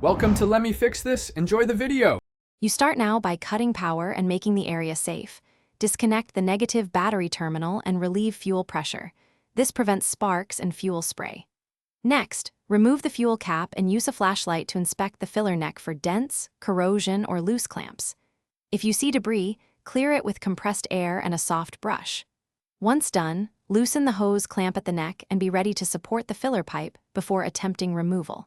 Welcome to Let Me Fix This. Enjoy the video. You start now by cutting power and making the area safe. Disconnect the negative battery terminal and relieve fuel pressure. This prevents sparks and fuel spray. Next, remove the fuel cap and use a flashlight to inspect the filler neck for dents, corrosion, or loose clamps. If you see debris, clear it with compressed air and a soft brush. Once done, loosen the hose clamp at the neck and be ready to support the filler pipe before attempting removal.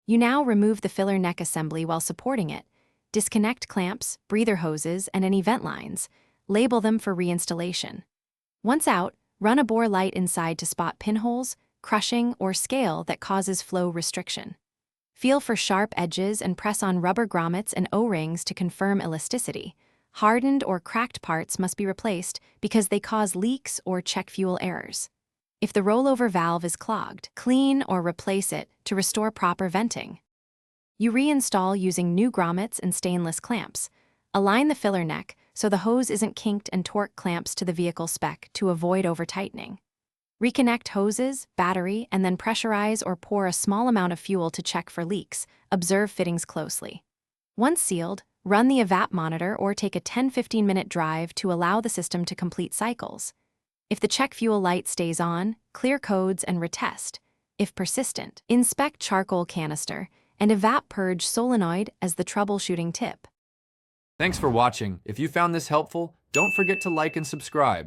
You now remove the filler neck assembly while supporting it. Disconnect clamps, breather hoses, and any vent lines. Label them for reinstallation. Once out, run a bore light inside to spot pinholes, crushing, or scale that causes flow restriction. Feel for sharp edges and press on rubber grommets and O-rings to confirm elasticity. Hardened or cracked parts must be replaced because they cause leaks or check fuel errors. If the rollover valve is clogged, clean or replace it to restore proper venting. You reinstall using new grommets and stainless clamps. Align the filler neck so the hose isn't kinked and torque clamps to the vehicle spec to avoid over-tightening. Reconnect hoses, battery, and then pressurize or pour a small amount of fuel to check for leaks. Observe fittings closely. Once sealed, run the evap monitor or take a 10-15 minute drive to allow the system to complete cycles. If the check fuel light stays on, clear codes and retest. If persistent, inspect charcoal canister and evap purge solenoid as the troubleshooting tip. Thanks for watching. If you found this helpful, don't forget to like and subscribe.